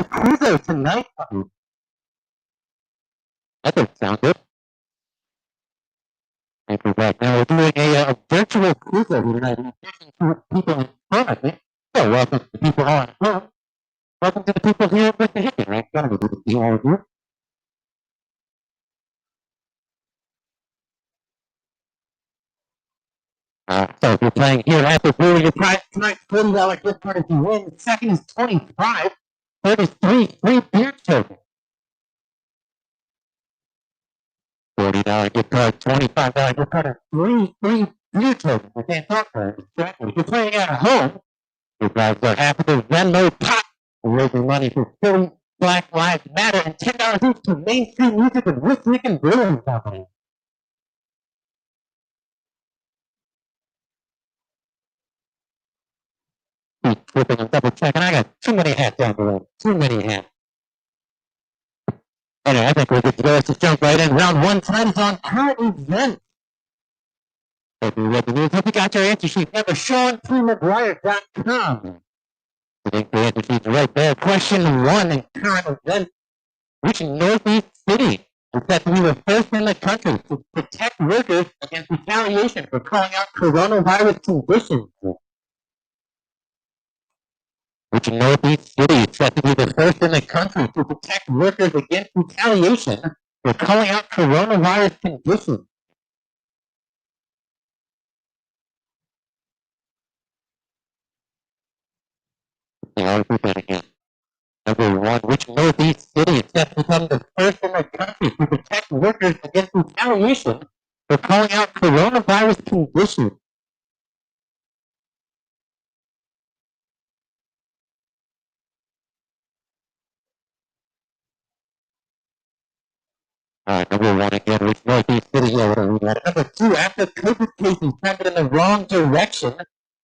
playing Quizzo tonight. That doesn't sound good. And we're back. Now we're doing a virtual Quizzo tonight. In addition to people in front of me. So welcome to the people on home. Welcome to the people here with the Wissahickon, right? Kind of good to see all of you. So if you're playing here at the Brewing, your prize tonight's $40 gift card if you win. Second is 25. Third is free beer tokens. $40 gift card, $25 gift card, and free beer tokens. I can't talk about it. Exactly. If you're playing at home, your prizes are half of the Venmo pot. We're raising money for Philly Black Lives Matter and $10 each to mainstream music and Wissahickon Brewing Company. Keep flipping and double checking. I got too many hats down the road. Too many hats. Anyway, I think we're good to go. Let's just jump right in. Round one tonight is on current events. Hope you read the news. Hope you got your answer sheet. Remember, SeanPMcGuire.com. I think the answer sheet's right there. Question one in current events. Which Northeast city is set to be the first in the country to protect workers against retaliation for calling out coronavirus conditions? Which Northeast city is set to be the first in the country to protect workers against retaliation for calling out coronavirus conditions? I'll repeat that again. Number one, which Northeast city is set to become the first in the country to protect workers against retaliation for calling out coronavirus conditions? Number one again, which Northeast city? Yeah, what are we at? Number two, after COVID cases trended in the wrong direction,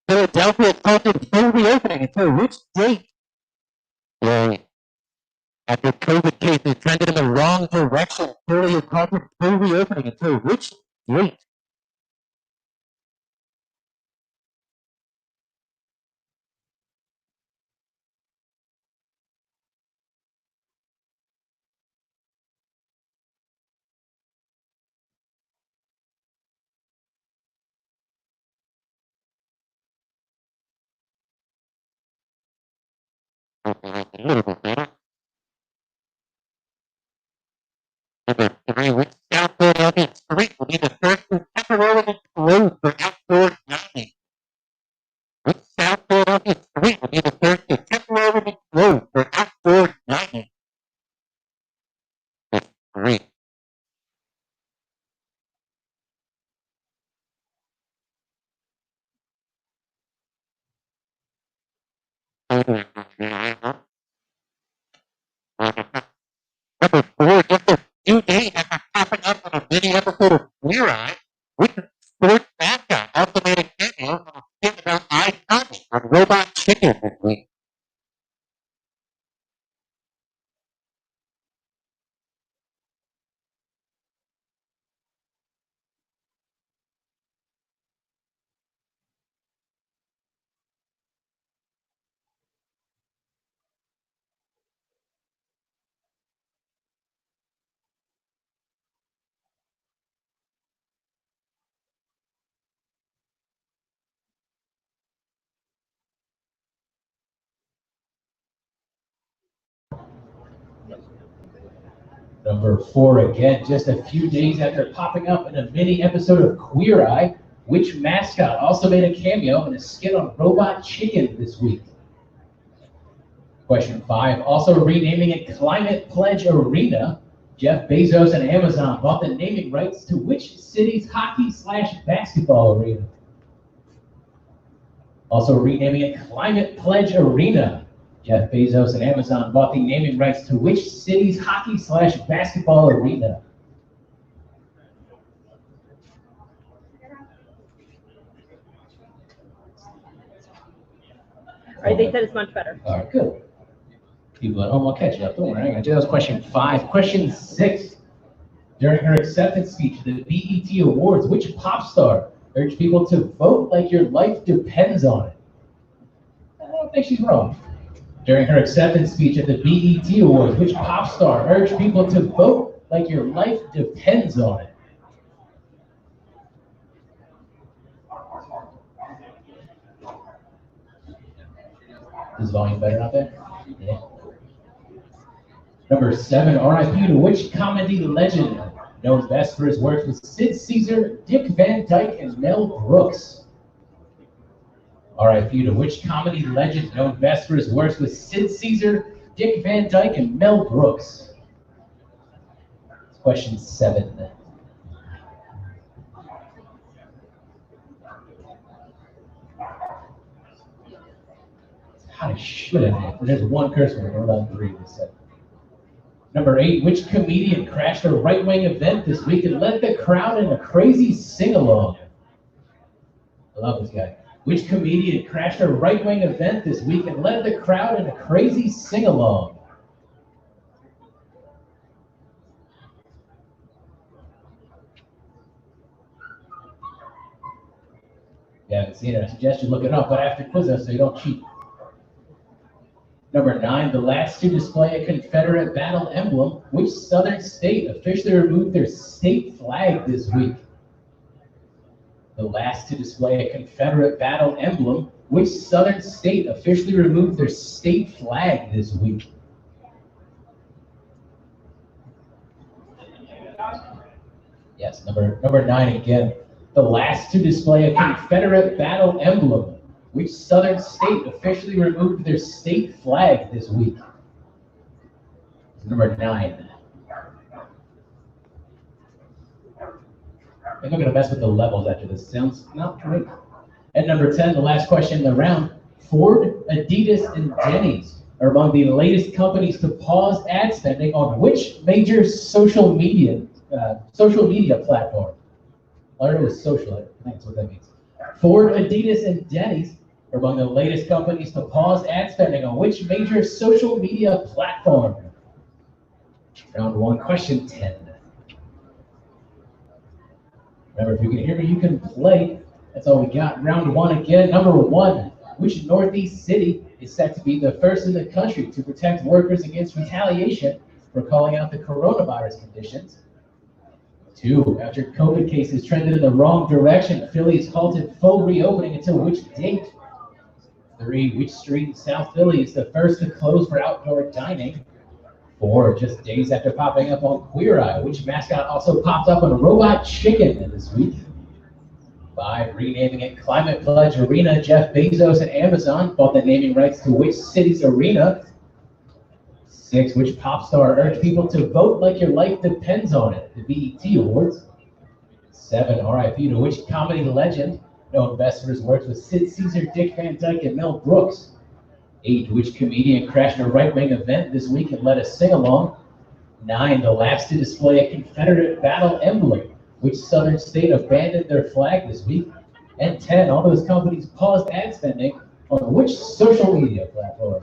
Philadelphia halted full reopening until which date? Yeah. After COVID cases trended in the wrong direction, Philly has halted full reopening until which date? A little bit better. Number three, which South Philadelphia street will be the first to temporarily close for outdoor dining? Which South Philadelphia street will be the first to temporarily close for outdoor dining? That's three. Number four, just a few days after popping up on a mini episode of Queer Eye, which sports mascot also made a cameo on a skit about iComedy on Robot Chicken this week? Number four again, just a few days after popping up in a mini episode of Queer Eye, which mascot also made a cameo in a skit on Robot Chicken this week? Question five, also renaming it Climate Pledge Arena, Jeff Bezos and Amazon bought the naming rights to which city's hockey/basketball arena? Also renaming it Climate Pledge Arena, Jeff Bezos and Amazon bought the naming rights to which city's hockey/basketball arena? All right, they said it's much better. All right, good. People at home will catch up. Don't worry, I'm going to do that was question five. Question six. During her acceptance speech at the BET Awards, which pop star urged people to vote like your life depends on it? I don't think she's wrong. During her acceptance speech at the BET Awards, which pop star urged people to vote like your life depends on it? Is volume better out there? Yeah. Number 7, RIP to which comedy legend known best for his works with Sid Caesar, Dick Van Dyke, and Mel Brooks? RIP to which comedy legend known best for his works with Sid Caesar, Dick Van Dyke, and Mel Brooks? Question 7. Hot as shit in here. There's one curse word. We're on 3 this set. Number 8, which comedian crashed a right-wing event this week and led the crowd in a crazy sing-along? I love this guy. Which comedian crashed a right-wing event this week and led the crowd in a crazy sing-along? Yeah, I haven't seen it. I suggest you look it up, but after Quizzo so you don't cheat. Number 9, the last to display a Confederate battle emblem, which southern state officially removed their state flag this week? The last to display a Confederate battle emblem, which southern state officially removed their state flag this week? Yes, number 9 again. The last to display a Confederate battle emblem, which southern state officially removed their state flag this week? Number 9. I think I'm going to mess with the levels after this. Sounds not great. At number 10, the last question in the round, Ford, Adidas, and Denny's are among the latest companies to pause ad spending on which major social media platform? I learned it was social. I think that's what that means. Ford, Adidas, and Denny's are among the latest companies to pause ad spending on which major social media platform? Round 1, question 10. Remember, if you can hear me, you can play. That's all we got. Round 1 again. Number 1, which Northeast city is set to be the first in the country to protect workers against retaliation for calling out the coronavirus conditions? 2, after COVID cases trended in the wrong direction, Philly has halted full reopening until which date? 3, which street in South Philly is the first to close for outdoor dining? 4, just days after popping up on Queer Eye, which mascot also popped up on Robot Chicken this week? 5, renaming it Climate Pledge Arena, Jeff Bezos and Amazon bought the naming rights to which city's arena? 6, which pop star urged people to vote like your life depends on it at the BET Awards? 7, RIP to which comedy legend known best for his works with Sid Caesar, Dick Van Dyke, and Mel Brooks? 8, which comedian crashed a right-wing event this week and led a sing-along? 9, the last to display a Confederate battle emblem, which southern state abandoned their flag this week? And 10, all those companies paused ad spending on which social media platform?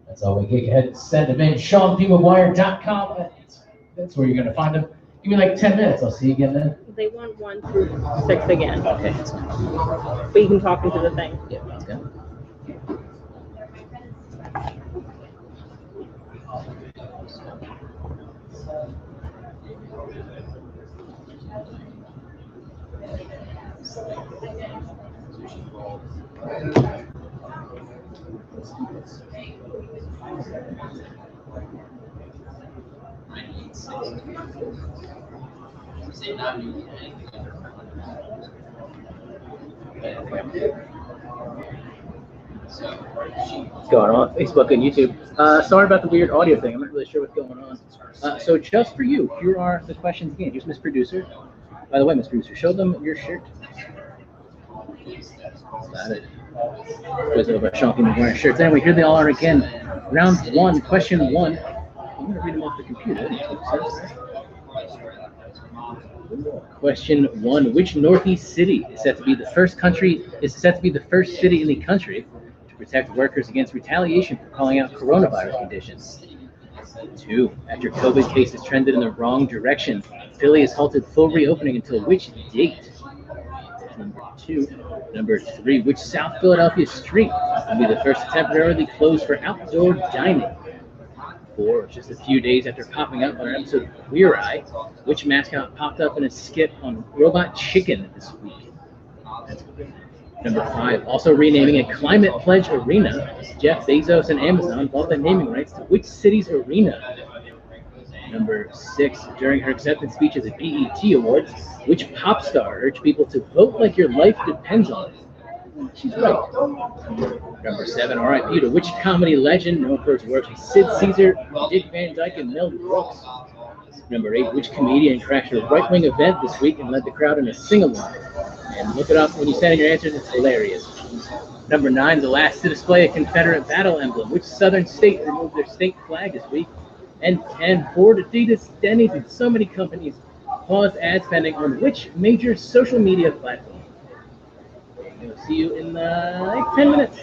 That's all we get. Go ahead and send them in. SeanPMcGuire.com. That's where you're going to find them. Give me like 10 minutes. I'll see you again then. They want 1 through 6 again. Okay. But you can talk into the thing. Yeah, that's good. What's going on? Facebook and YouTube. Sorry about the weird audio thing. I'm not really sure what's going on. So just for you, here are the questions again. Here's Miss Producer. By the way, Miss Producer, show them your shirt. Got it. Goes over Sean McGuire shirts. Anyway, here they all are again. Round 1, question 1. I'm going to read them off the computer. Question 1: which Northeast city is set to be the first city in the country to protect workers against retaliation for calling out coronavirus conditions? 2, after COVID cases trended in the wrong direction, Philly has halted full reopening until which date? Number 2. Number 3. Which South Philadelphia street will be the first to temporarily close for outdoor dining? 4. Just a few days after popping up on an episode of Queer Eye, which mascot popped up in a skit on Robot Chicken this week? Number 5. Also renaming a Climate Pledge arena, Jeff Bezos and Amazon bought the naming rights to which city's arena? Number 6. During her acceptance speech at the BET Awards, which pop star urged people to vote like your life depends on it? She's right. Number 7. R.I.P. to which comedy legend known for his works with Sid Caesar, Dick Van Dyke, and Mel Brooks? Number 8. Which comedian crashed a right-wing event this week and led the crowd in a sing-along? And look it up when you send in your answers. It's hilarious. Number 9. The last to display a Confederate battle emblem. Which southern state removed their state flag this week? And 10. Ford, Adidas, Denny's, and so many companies paused ad spending on which major social media platform? We'll see you in like 10 minutes.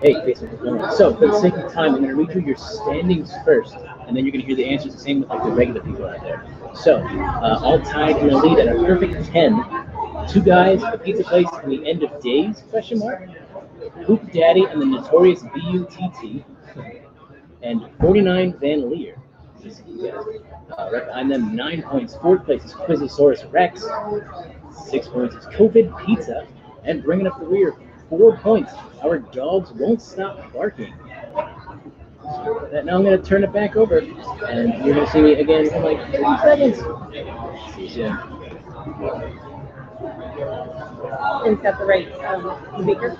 Hey, Jason, how's it going? So, for the sake of time, I'm going to read you your standings first, and then you're going to hear the answers the same with like the regular people out there. So, all tied in the lead at a perfect 10. Two guys, the pizza place, and the end of days? Question mark. Hoop Daddy and the notorious BUTT, and 49 Van Leer. Right behind them, 9 points. Fourth place is Quizzosaurus Rex. 6 points is COVID Pizza, and bringing up the rear, 4 points. Our dogs won't stop barking. Now I'm going to turn it back over, and you're going to see me again in like 30 seconds. See you soon. And set the right beaker.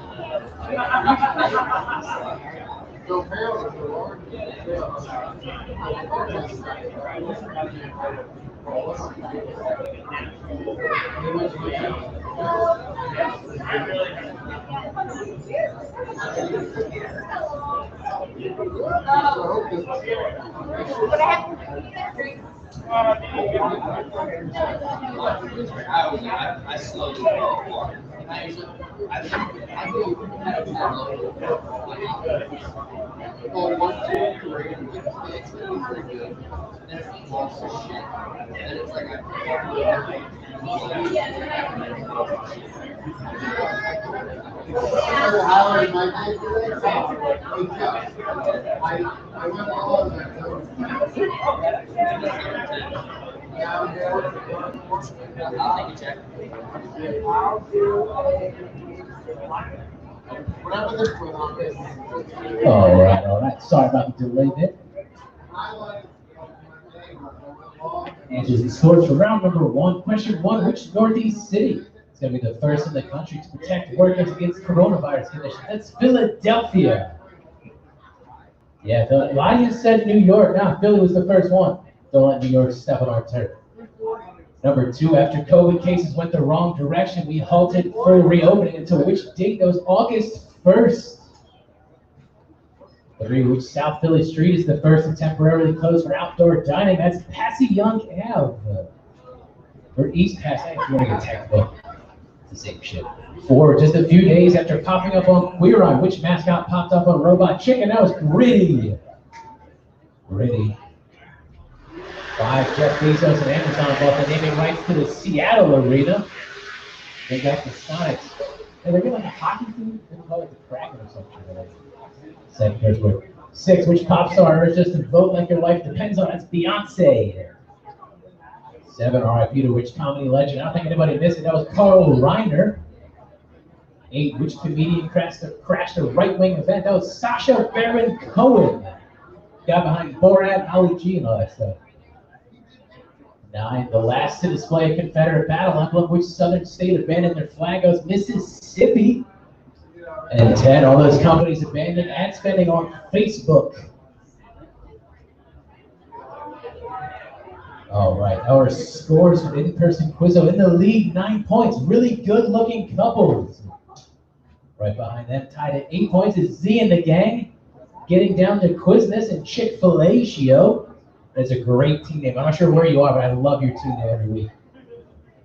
All right. Sorry about the delay there. Answers and scores for round number 1. Question 1, which Northeast city is going to be the first in the country to protect workers against coronavirus conditions? That's Philadelphia. Yeah, I just said New York. Now, Philly was the first one. Don't let New York step on our turf. Number 2, after COVID cases went the wrong direction, we halted full reopening until which date? That was August 1st. 3, which South Philly street is the first to temporarily close for outdoor dining? That's Passy Young Ave. Or East Passy, if you want to get technical. It's the same shit. 4, just a few days after popping up on Queer Eye, which mascot popped up on Robot Chicken? That was Gritty. Gritty. 5, Jeff Bezos and Amazon bought the naming rights to the Seattle Arena. They got the Sonics. And they're getting like a hockey team? They call it the Kraken or something. Second first word. 6, which pop star is just to vote like your life depends on? It's Beyonce. 7, RIP to which comedy legend? I don't think anybody missed it. That was Carl Reiner. 8, which comedian crashed a right-wing event? That was Sacha Baron Cohen. Guy behind Borat, Ali G, and all that stuff. 9, the last to display a Confederate battle emblem. Which southern state abandoned their flag? That was Mississippi. And 10, all those companies abandoned ad spending on Facebook. All right, our scores for in-person Quizzo in the league, 9 points. Really good-looking couples. Right behind them, tied at 8 points, is Z and the gang. Getting down to Quizness and Chick-fil-A-Shio. That's a great team name. I'm not sure where you are, but I love your team name every week.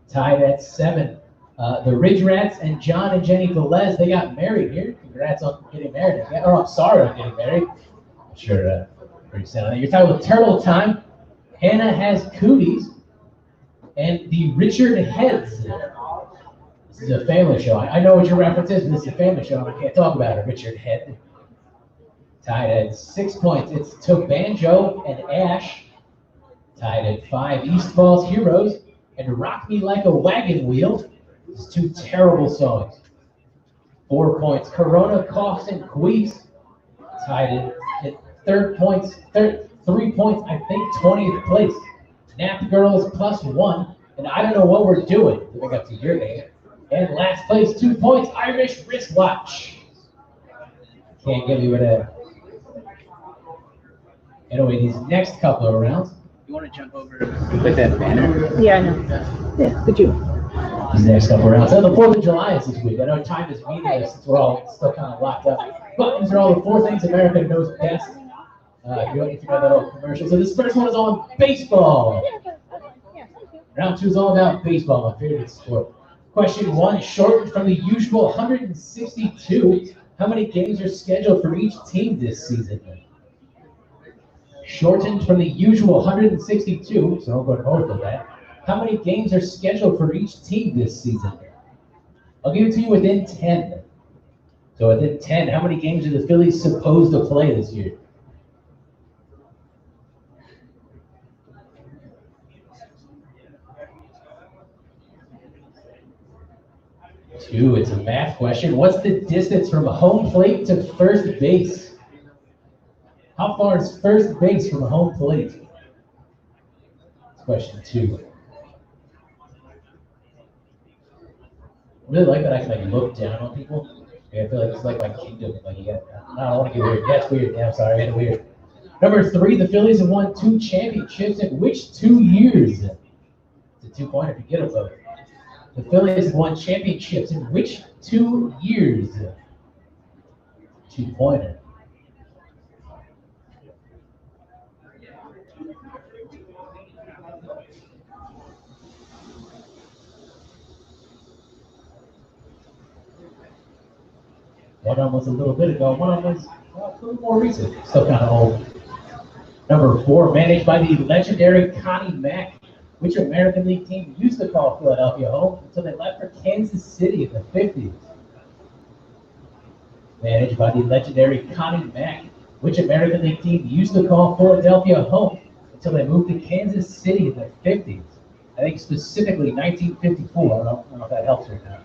Tied at 7. The Ridge Rats and John and Jenny Velez, they got married here. Congrats on getting married. Oh, I'm sorry on getting married. I'm sure pretty sad. You're talking with Turtle Time. Hannah Has Cooties. And the Richard Heads. This is a family show. I know what your reference is, but this is a family show. I can't talk about it. Richard Head. Tied at 6 points. It's Tobanjo and Ash. Tied at 5. East Falls Heroes and Rock Me Like a Wagon Wheel. These 2 terrible songs. 4 points. Corona Coughs and Queefs. Tied at 3 points, I think 20th place. Nap Girls +1. And I don't know what we're doing. Living up to your name. And last place, 2 points. Irish Wristwatch. Can't give you that. Anyway, these next couple of rounds. You want to jump over with that banner? Yeah, I know. Yeah, could you? These next couple of rounds. So the 4th of July is this week. I know time is meaningless since we're all still kind of locked up. But these are all the 4 things America knows best. If you know that old commercial. So this first one is on baseball. Round 2 is all about baseball, my favorite sport. Question 1, shortened from the usual 162 How many games are scheduled for each team this season? Shortened from the usual 162, so I'll go north of that. How many games are scheduled for each team this season? I'll give it to you within 10. So within 10, how many games are the Phillies supposed to play this year? 2, it's a math question. What's the distance from home plate to first base? How far is first base from home plate? That's question 2. I really like that I can like look down on people. Yeah, I feel like it's like my kingdom. Like you got, no, I don't want to get weird. Yeah, it's weird. Yeah, I'm sorry, I made it weird. Number 3, the Phillies have won 2 championships in which 2 years? It's a 2-pointer if you get it though. The Phillies have won championships in which 2 years? 2-pointer. One of them was a little bit ago. One of them was a little more recent. Still kind of old. Number 4, managed by the legendary Connie Mack. Which American League team used to call Philadelphia home until they left for Kansas City in the 50s? Managed by the legendary Connie Mack. Which American League team used to call Philadelphia home until they moved to Kansas City in the 50s? I think specifically 1954. I don't know if that helps or not.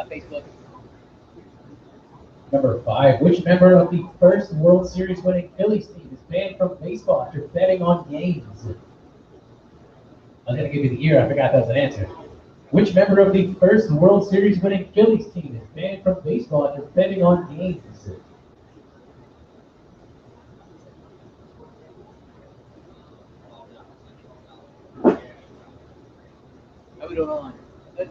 Facebook. Number 5, which member of the first World Series winning Phillies team is banned from baseball after betting on games? I was going to give you the year, I forgot that was an answer. Which member of the first World Series winning Phillies team is banned from baseball after betting on games? How we doing online? Good.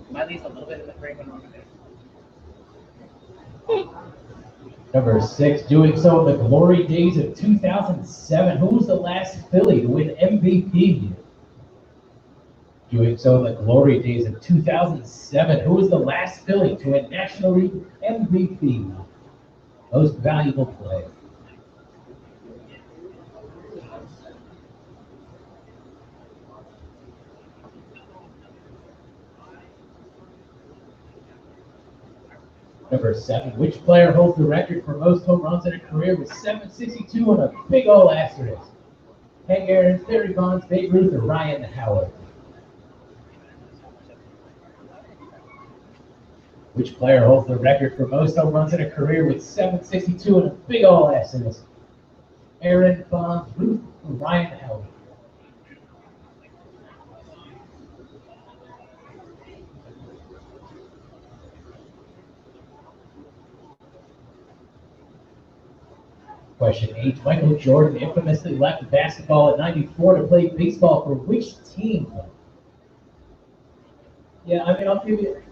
Am I at least a little bit in the frame when I'm okay? Number 6, doing so in the glory days of 2007. Who was the last Philly to win MVP? Doing so in the glory days of 2007. Who was the last Philly to win National League MVP? Most valuable player. Number 7, which player holds the record for most home runs in a career with 762 and a big ol' asterisk? Hank Aaron, Barry Bonds, Babe Ruth, or Ryan Howard? Which player holds the record for most home runs in a career with 762 and a big ol' asterisk? Aaron, Bonds, Ruth, or Ryan Howard? Question 8, Michael Jordan infamously left basketball at 94 to play baseball for which team? Yeah, I mean, I'll give you,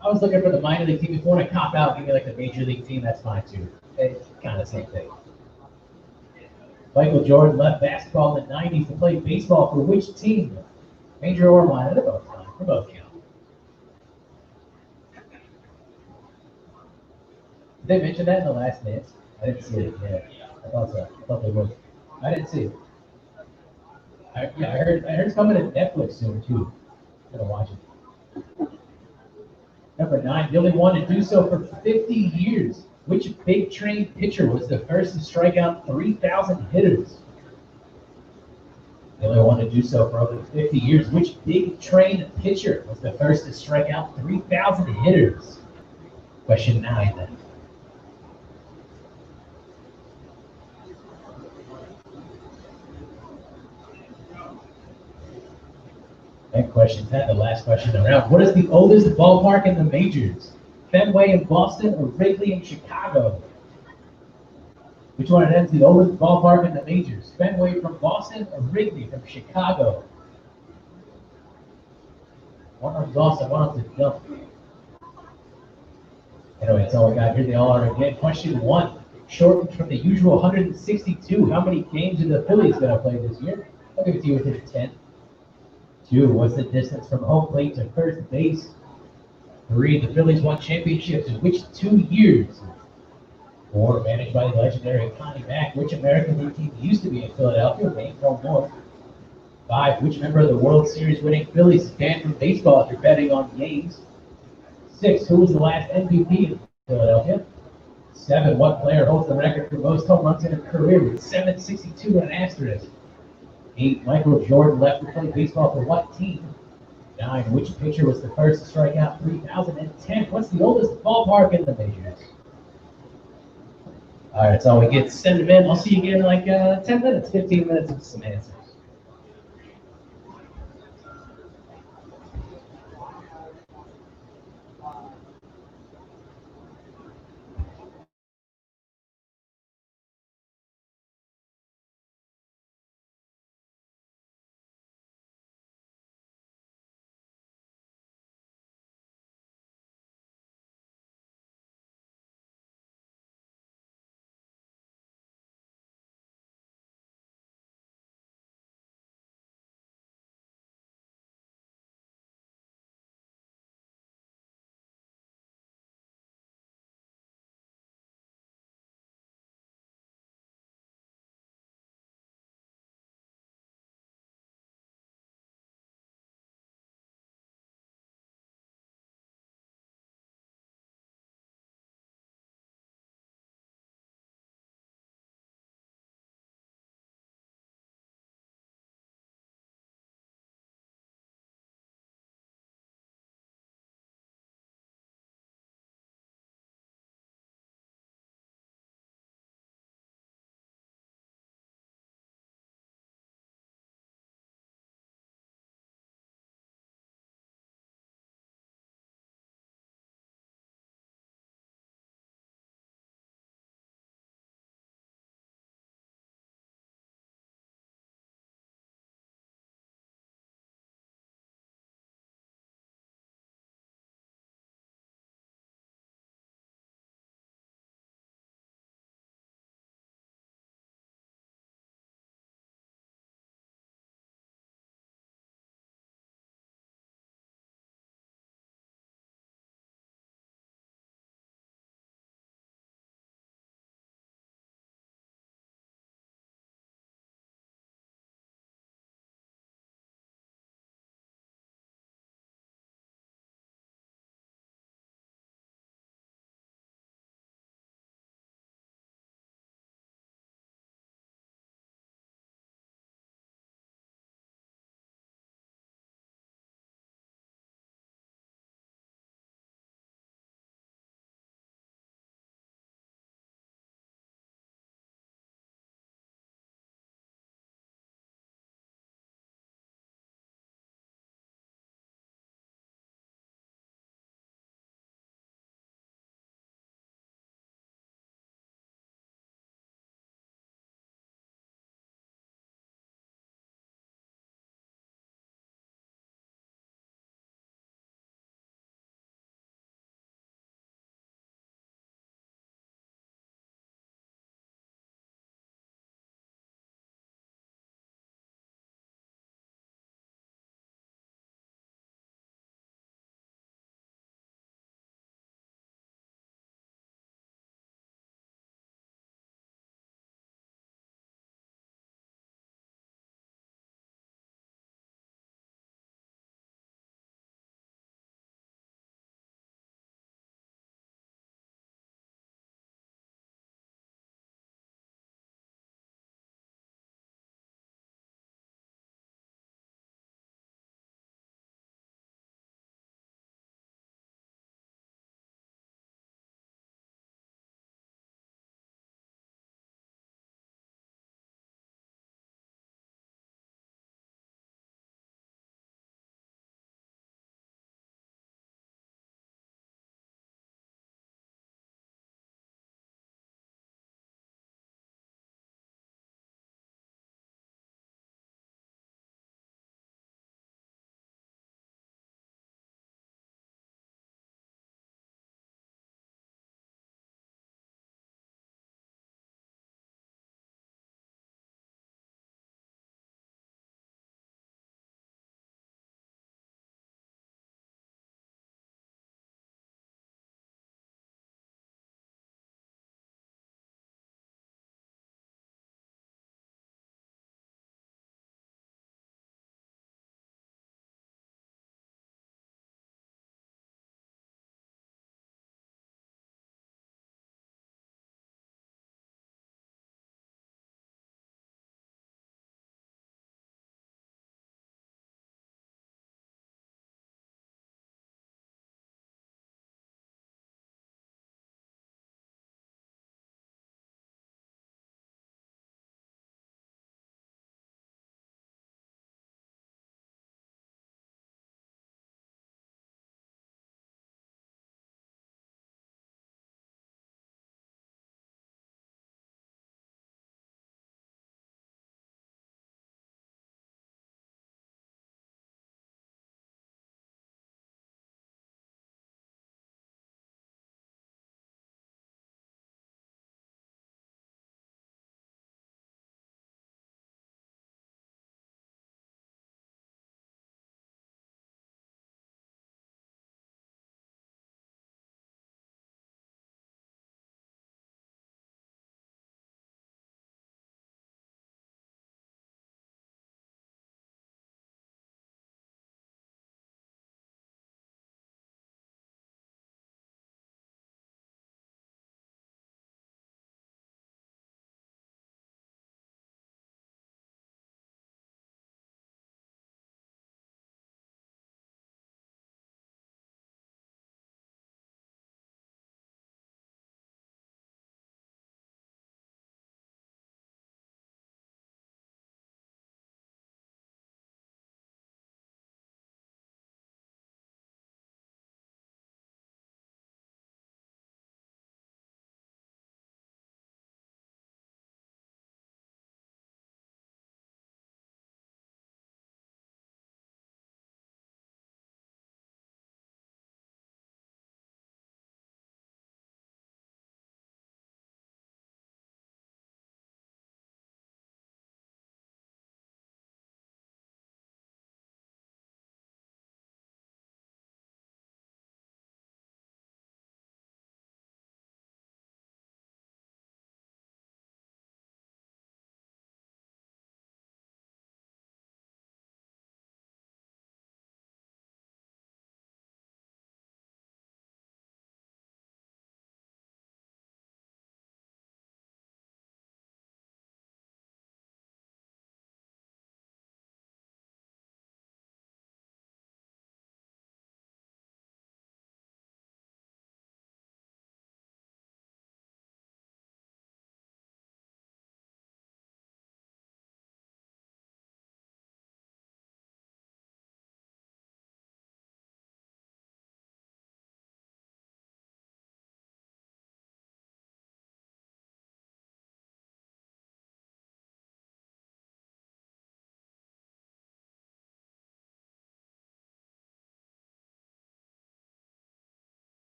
I was looking for the minor league team. If you want to cop out, give me like the major league team, that's fine too. It's kind of the same thing. Michael Jordan left basketball in the 90s to play baseball for which team? Major or minor, they're both fine. They both count. Did they mention that in the last dance? I didn't see it. Yeah, I thought so. I thought they would. I didn't see it. I heard it's coming to Netflix soon too. I'm gonna watch it. Number 9, the only one to do so for 50 years. Which big train pitcher was the first to strike out 3,000 hitters? The only one to do so for over 50 years. Which big train pitcher was the first to strike out 3,000 hitters? Question 9 then. And question 10, the last question around. What is the oldest ballpark in the majors? Fenway in Boston or Wrigley in Chicago? Which one of them is the oldest ballpark in the majors? Fenway from Boston or Wrigley from Chicago? One of them's Boston, one of them's dumb. Anyway, that's all we got here. They all are again. Question 1. shortened from the usual 162. How many games are the Phillies going to play this year? I'll give it to you within 10. 2. What's the distance from home plate to first base? 3. The Phillies won championships in which 2 years? 4. Managed by the legendary Connie Mack. Which American League team used to be in Philadelphia? Name no more. 5. Which member of the World Series winning Phillies is banned from baseball after betting on games? 6. Who was the last MVP in Philadelphia? 7. What player holds the record for most home runs in a career with 762 and an asterisk? 8. Michael Jordan left to play baseball for what team? 9. Which pitcher was the first to strike out 3,000? And 10. What's the oldest ballpark in the majors? All right, that's all we get. Send them in. I'll see you again in like 10 minutes, 15 minutes with some answers.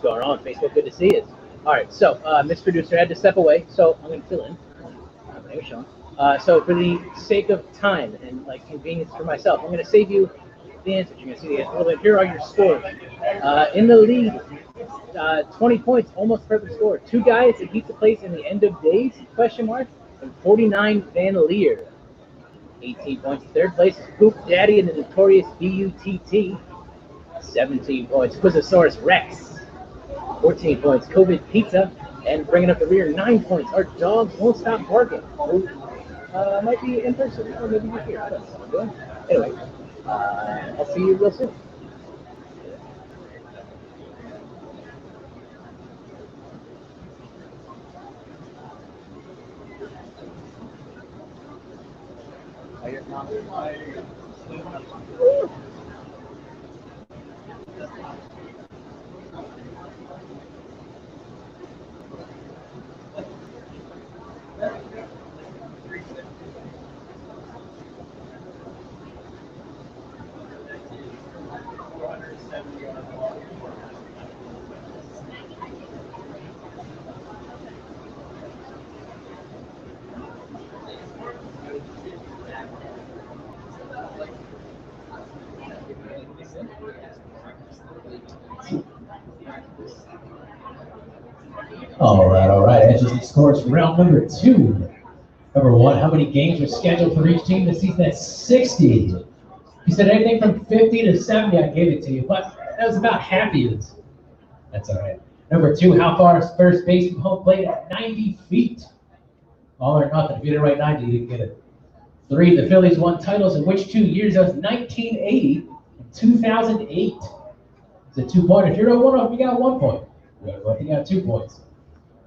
going on, Facebook? Good to see you. All right, so Miss Producer had to step away, so I'm going to fill in. My name is Sean. So for the sake of time and like convenience for myself, I'm going to save you the answers. You're going to see the answer a little bit. Here are your scores. In the lead, 20 points, almost perfect score. Two guys that beat the place in the end of days, question mark, and 49 Van Leer. 18 points. Third place is Poop Daddy and the notorious BUTT. 17 points. Quizzosaurus Rex. 14 points. COVID Pizza. And bringing up the rear, 9 points. Our dogs won't stop barking. Might be in person, or maybe you're here. I don't know what I'm doing. Anyway, I'll see you real soon. All right. Answers and scores for round number 2. Number 1, how many games are scheduled for each team this season? That's 60. You said anything from 50 to 70, I gave it to you, but that was about half of it. That's all right. Number 2, how far is first base from home plate at 90 feet? All or nothing. If you didn't write 90, you didn't get it. 3, the Phillies won titles in which 2 years? That was 1980 and 2008. It's a 2-pointer. If you're a 1-off, you got 1 point. If you got 2 points.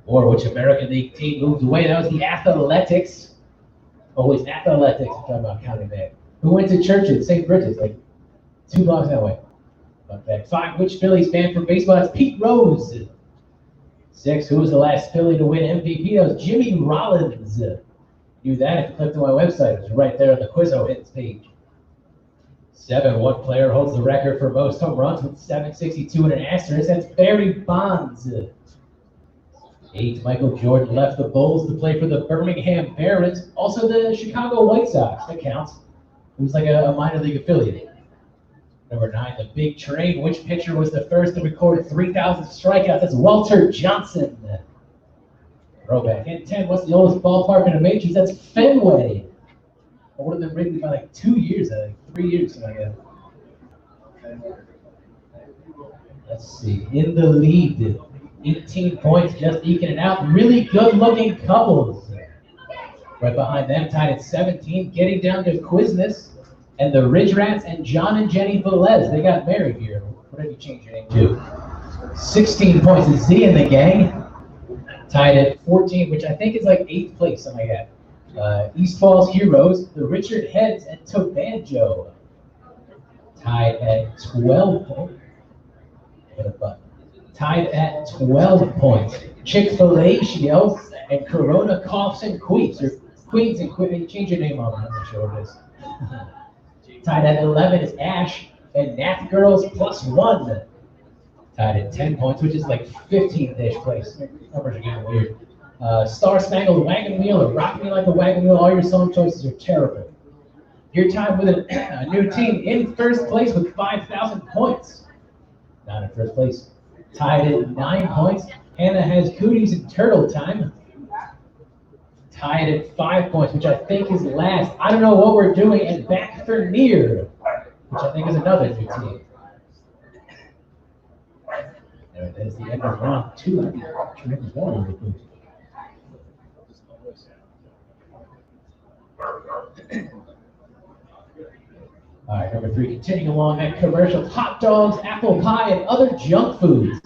4, which American League team moved away? That was the Athletics. Always Athletics. I'm talking about counting that. Who went to church at St. Bridget's, like 2 blocks that way. Okay. 5, which Phillies fan for baseball? That's Pete Rose. 6, who was the last Philly to win MVP? That was Jimmy Rollins. Knew that if you clicked on my website. It was right there on the Quizzo hits page. 7, what player holds the record for most home runs with 762 and an asterisk? That's Barry Bonds. 8, Michael Jordan left the Bulls to play for the Birmingham Barons, also the Chicago White Sox. That counts. It was like a minor league affiliate. Number 9, the big train. Which pitcher was the first to record 3,000 strikeouts? That's Walter Johnson. Throwback. And 10, what's the oldest ballpark in the majors? That's Fenway. Older than Wrigley by like 2 years, I think. 3 years, something like that. Let's see. In the lead, 18 points, just eking it out. Really good-looking couples. Right behind them, tied at 17, getting down to Quizness. And the Ridge Rats and John and Jenny Velez. They got married here. What did you change your name to? 16 points is Z in the gang. Tied at 14, which I think is like 8th place, something like that. East Falls Heroes, the Richard Heads and Tobanjo. Tied at 12 points. Tied at 12 points. Chick-fil-A Shields and Corona Coughs and Queens. Or Queens and Queens. You change your name on it. I'm not sure what it is. Tied at 11 is Ash and Nath Girls +1. Tied at 10 points, which is like 15th-ish place. Numbers are getting weird. Star Spangled Wagon Wheel or Rock Me Like a Wagon Wheel. All your song choices are terrible. You're tied with a new team in first place with 5,000 points. Not in first place. Tied at 9 points. Hannah has Cooties and Turtle Time. Tied at 5 points, which I think is last. I don't know what we're doing. And Back for Near, which I think is another new team. There it is, the end of round 2. All right, number 3, continuing along that commercial, hot dogs, apple pie, and other junk foods.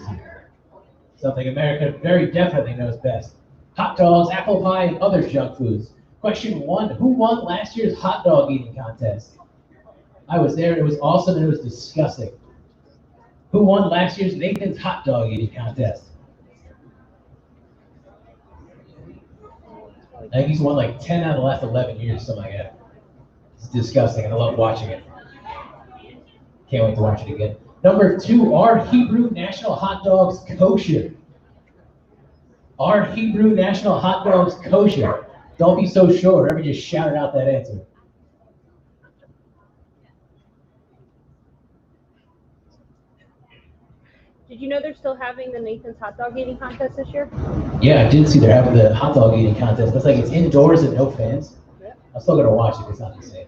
Something America very definitely knows best. Hot dogs, apple pie, and other junk foods. Question 1, who won last year's hot dog eating contest? I was there, it was awesome, and it was disgusting. Who won last year's Nathan's hot dog eating contest? I think he's won like 10 out of the last 11 years, something like that. It's disgusting, and I love watching it. Can't wait to watch it again. Number 2, are Hebrew national hot dogs kosher? Are Hebrew national hot dogs kosher? Don't be so sure. Let me just shout out that answer. Did you know they're still having the Nathan's hot dog eating contest this year? Yeah, I did see they're having the hot dog eating contest. Looks like it's indoors and no fans. Yep. I'm still going to watch it. It's not the same.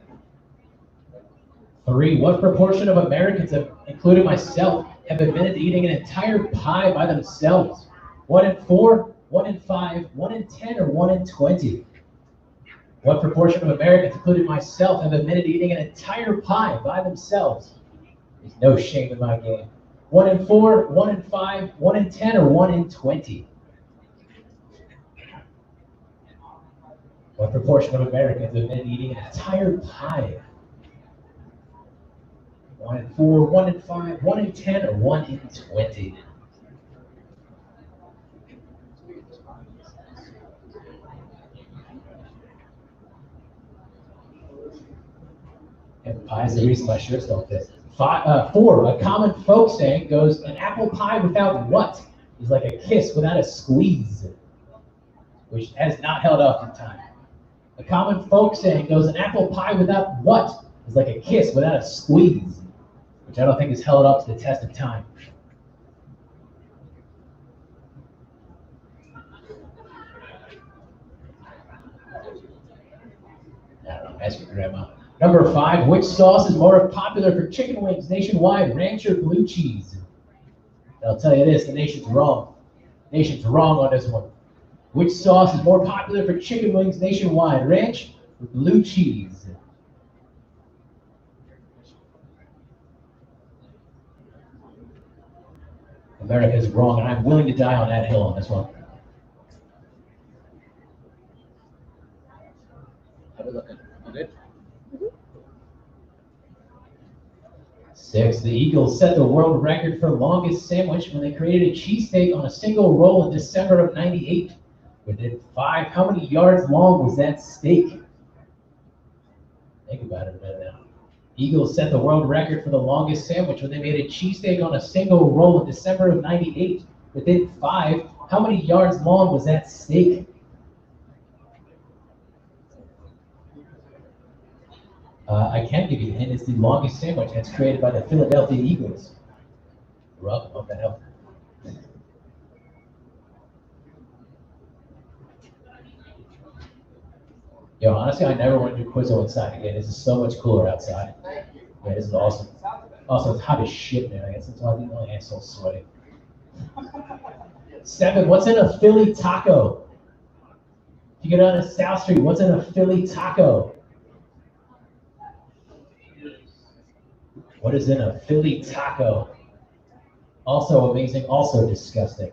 3, what proportion of Americans, including myself, have admitted to eating an entire pie by themselves? 1 in 4, 1 in 5, 1 in 10, or 1 in 20? What proportion of Americans, including myself, have admitted to eating an entire pie by themselves? There's no shame in my game. 1 in 4, 1 in 5, 1 in 10, or 1 in 20? What proportion of Americans have admitted to eating an entire pie? 1 in 4, 1 in 5, 1 in 10, or 1 in 20? And pie is the reason my shirts don't fit. 4, a common folk saying goes, an apple pie without what is like a kiss without a squeeze, which has not held up in time. A common folk saying goes, an apple pie without what is like a kiss without a squeeze, which I don't think has held up to the test of time. I don't know, ask your grandma. Number 5, which sauce is more popular for chicken wings nationwide, ranch or blue cheese? I'll tell you this, the nation's wrong. The nation's wrong on this one. Which sauce is more popular for chicken wings nationwide, ranch or blue cheese? America is wrong, and I'm willing to die on that hill on this one. How we looking? All good? 6, the Eagles set the world record for longest sandwich when they created a cheesesteak on a single roll in December of '98. Within 5, how many yards long was that steak? Think about it a minute now. Eagles set the world record for the longest sandwich when they made a cheesesteak on a single roll in December of '98. Within 5, how many yards long was that steak? I can give you a hint. It's the longest sandwich that's created by the Philadelphia Eagles. You're welcome. Hope that helped. Yo, honestly, I never want to do Quizzo inside again. This is so much cooler outside. Yeah, this is awesome. Also, it's hot as shit, man. I guess that's why my hand's so sweaty. 7, what's in a Philly taco? If you go down to South Street, what's in a Philly taco? What is in a Philly taco? Also amazing, also disgusting.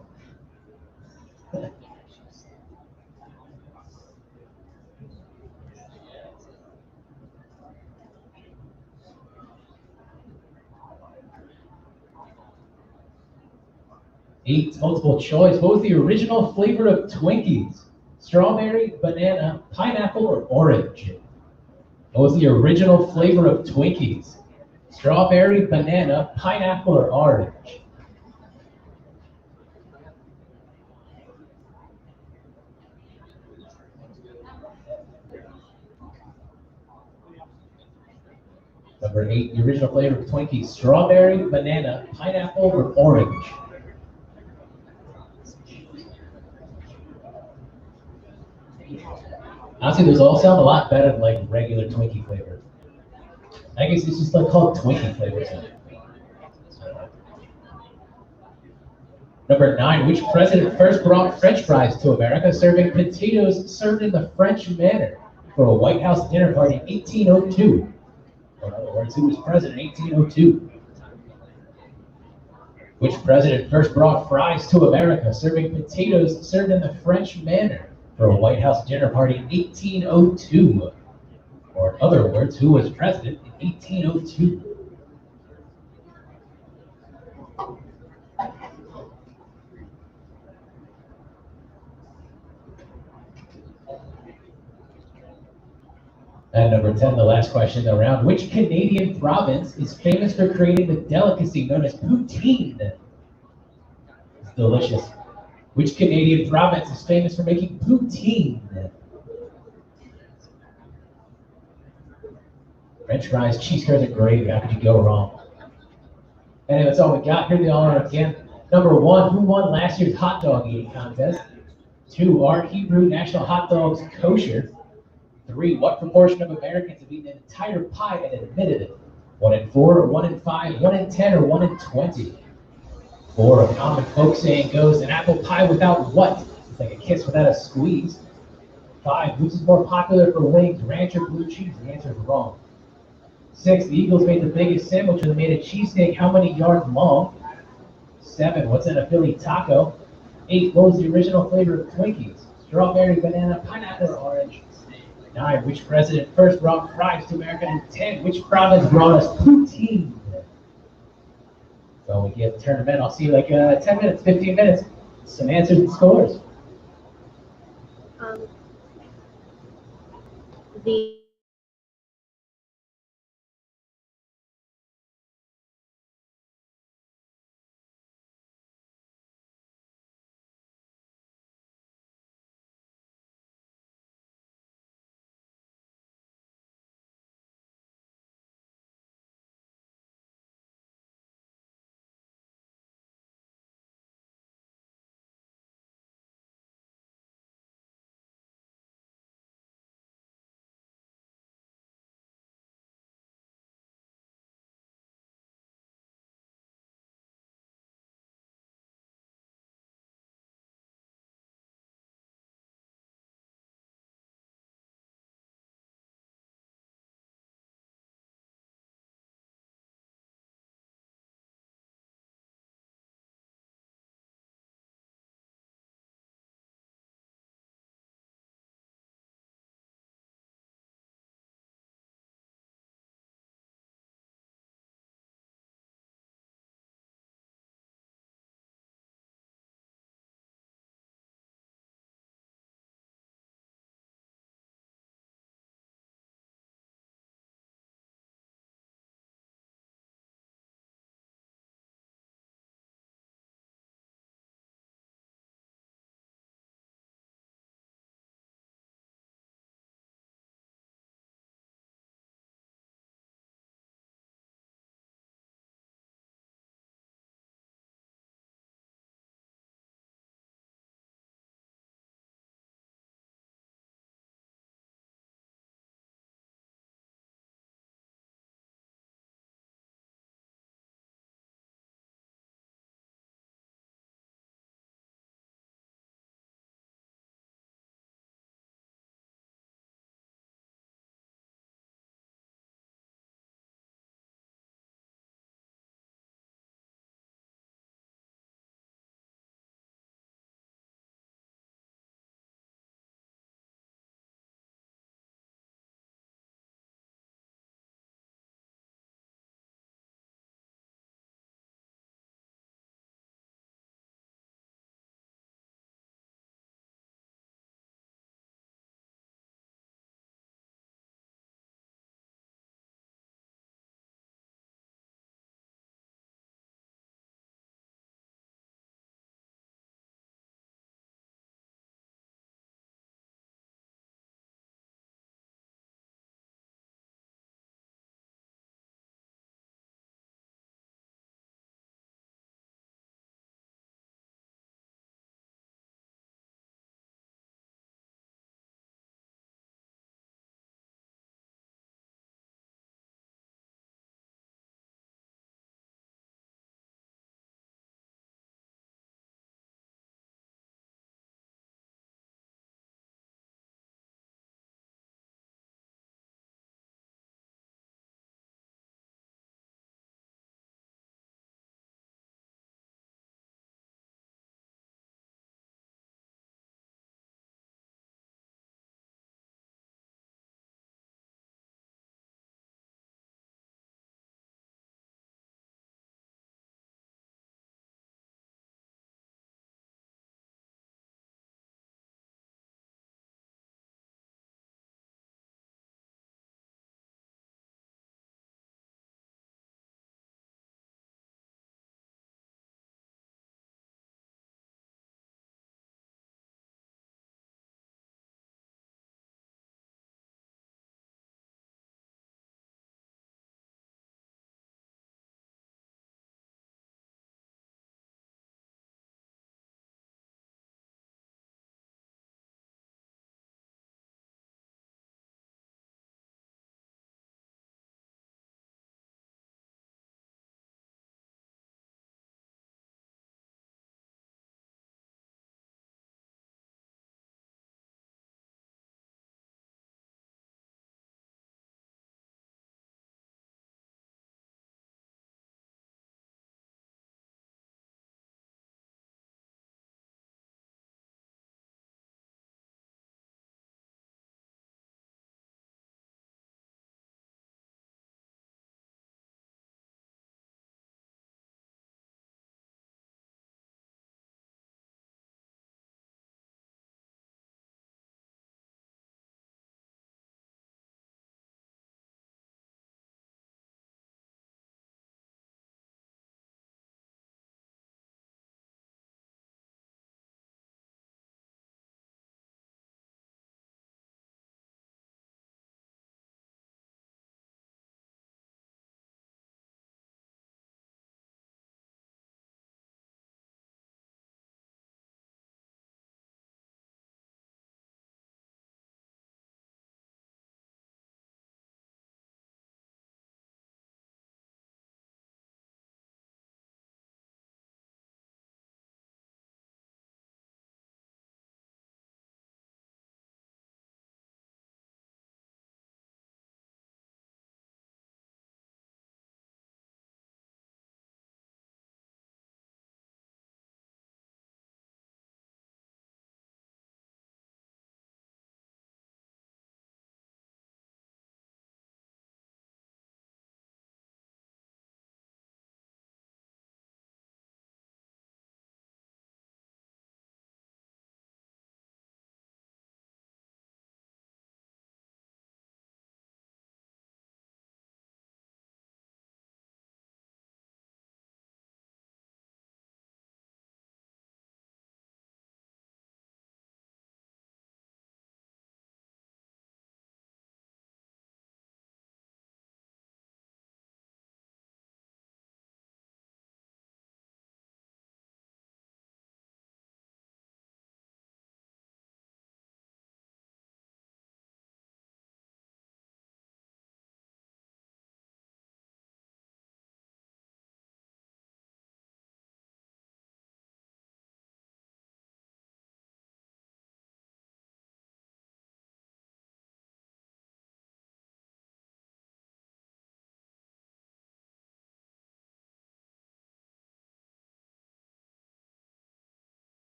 Eight, multiple choice. What was the original flavor of Twinkies? Strawberry, banana, pineapple, or orange? What was the original flavor of Twinkies? Strawberry, banana, pineapple, or orange? Number 8, the original flavor of Twinkies. Strawberry, banana, pineapple, or orange? Honestly, those all sound a lot better than like regular Twinkie flavor. I guess it's just like called Twinkie flavors. Number 9, which president first brought French fries to America, serving potatoes served in the French manner for a White House dinner party in 1802? Or in other words, who was president in 1802? Which president first brought fries to America, serving potatoes served in the French manner for a White House dinner party in 1802? Or in other words, who was president in 1802? At number 10, the last question of the round. Which Canadian province is famous for creating the delicacy known as poutine? It's delicious. Which Canadian province is famous for making poutine? French fries, cheese curds, and gravy. How could you go wrong? And that's all we got. Here they all are again. Number 1, who won last year's hot dog eating contest? 2, are Hebrew national hot dogs kosher? 3, what proportion of Americans have eaten an entire pie and admitted it? 1 in 4, or 1 in 5, 1 in 10, or 1 in 20? 4, a common folk saying goes, an apple pie without what? It's like a kiss without a squeeze. 5, which is more popular for wings, ranch or blue cheese? The answer is wrong. 6, the Eagles made the biggest sandwich when they made a cheesesteak how many yards long? 7, what's in a Philly taco? 8, what was the original flavor of Twinkies? Strawberry, banana, pineapple, or orange? 9, which president first brought fries to America? And 10, which province brought us poutine? So we get the tournament. I'll see you like 10 minutes, 15 minutes. Some answers and scores. The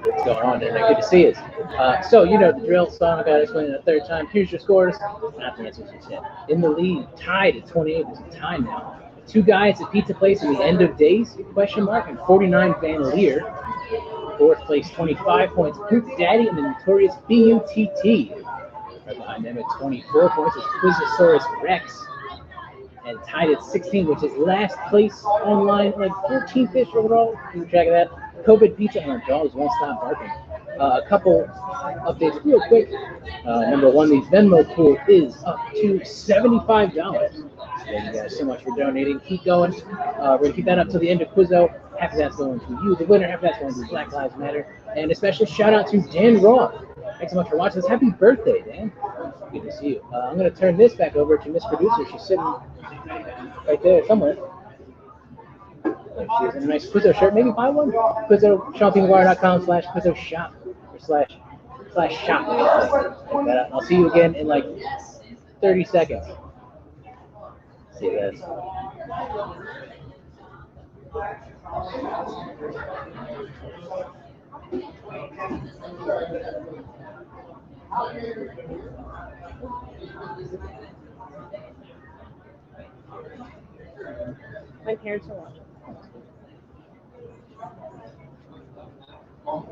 What's going on? And good to see us. So, you know the drill, so I got to explain it a third time. Here's your scores. Not the answers you said. In the lead, tied at 28. It's a tie now. Two guys at pizza place in the end of days, question mark, and 49 Van Leer. Fourth place, 25 points. Poop Daddy and the notorious BUTT. Right behind them at 24 points is Quizzosaurus Rex. And tied at 16, which is last place online, like 14th-ish overall. Keep track of that. COVID Pizza and our dogs won't stop barking. A couple updates real quick. Number one, the Venmo pool is up to $75. Thank you guys so much for donating. Keep going. We're going to keep that up till the end of Quizzo. Half of that's going to you, the winner. Half of that's going to Black Lives Matter. And a special shout out to Dan Roth. Thanks so much for watching this. Happy birthday, Dan. Good to see you. I'm going to turn this back over to Miss Producer. She's sitting right there somewhere. There she is in a nice Quizzo shirt. Maybe buy one. Quizzo, SeanPMcGuire.com/Quizzo shop or slash shop. I'll see you again in like 30 seconds. See you guys. My parents are watching. All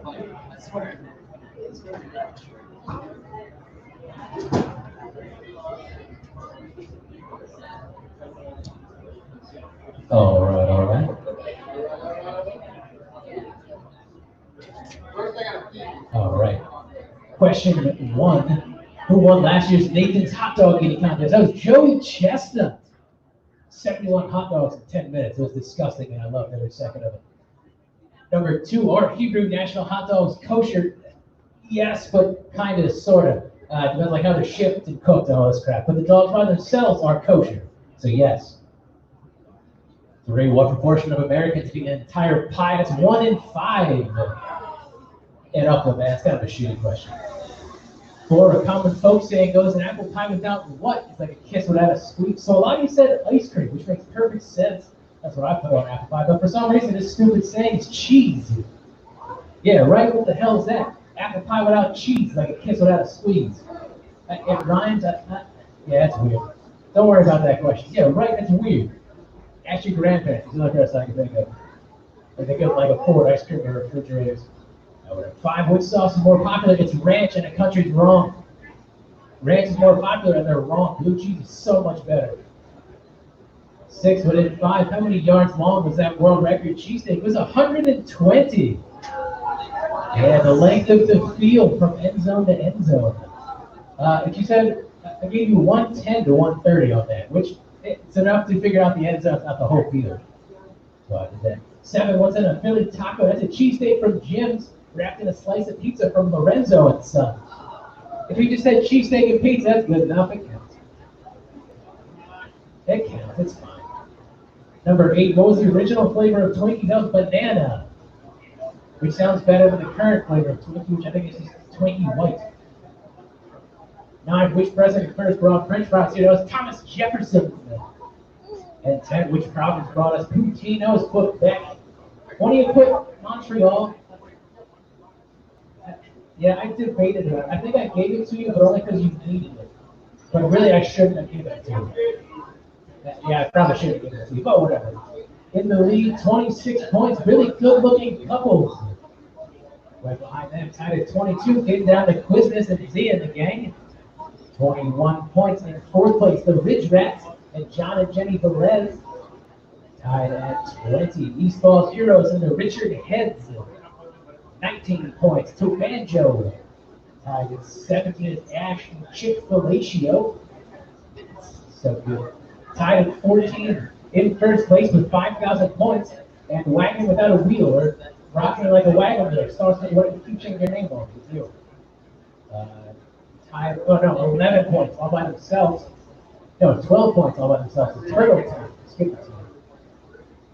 right. All right. Question one. Who won last year's Nathan's Hot Dog Eating Contest? That was Joey Chestnut. 71 hot dogs in 10 minutes. It was disgusting, and I loved every second of it. Number two, are Hebrew National Hot Dogs kosher? Yes, but kind of, sort of. Depends like how they're shipped and cooked and all this crap. But the dogs by themselves are kosher, so yes. Three, what proportion of Americans eat an entire pie? That's 1 in 5. And up with that. That's kind of a shitty question. Four, a common folk saying goes, an apple pie without what? It's like a kiss without a squeak. So a lot of you said ice cream, which makes perfect sense. That's what I put on apple pie. But for some reason, this stupid saying is cheese. Yeah, right? What the hell is that? Apple pie without cheese, like a kiss without a squeeze. It rhymes. Yeah, that's weird. Don't worry about that question. Yeah, right? That's weird. Ask your grandparents. There's nothing else I can think of. I think of like a Ford ice cream or refrigerators. Five, which sauce is more popular? It's ranch, and the country's wrong. Ranch is more popular, and they're wrong. Blue cheese is so much better. Six, within 5, how many yards long was that world record cheesesteak? It was 120. Yeah, the length of the field from end zone to end zone. If you said, I gave you 110 to 130 on that, which it's enough to figure out the end zone, not the whole field. So I did that. 7, what's in a Philly taco? That's a cheesesteak from Jim's, wrapped in a slice of pizza from Lorenzo and Son. If you just said cheesesteak and pizza, that's good enough. It counts. It counts. It's fine. Number 8, what was the original flavor of Twinkie? That was banana, which sounds better than the current flavor of Twinkie, which I think is just Twinkie White. 9, which president first brought French fries here? That was Thomas Jefferson. And 10, which province brought us poutinos? Quebec. Why do you put Montreal? Yeah, I debated that. I think I gave it to you, but only because you needed it. But really, I shouldn't have given it to you. Yeah, I probably should have given it to you, but whatever. In the lead, 26 points. Really good-looking couples. Right behind them, tied at 22. Getting down to Quizmas and Z and the gang. 21 points in 4th place. The Ridge Rats and John and Jenny Velez. Tied at 20. East Falls Heroes and the Richard Heads. 19 points to Banjo. Tied at 17 is Ash and Chip Fellatio. So good. Tied at 14 in 1st place with 5,000 points. And Wagon Without a Wheel, or Rocking Like a Wagon Wheel. Stars saying, what if you keep changing your name on? Tied, 11 points all by themselves. No, 12 points all by themselves. The Turtle Team. Skip it.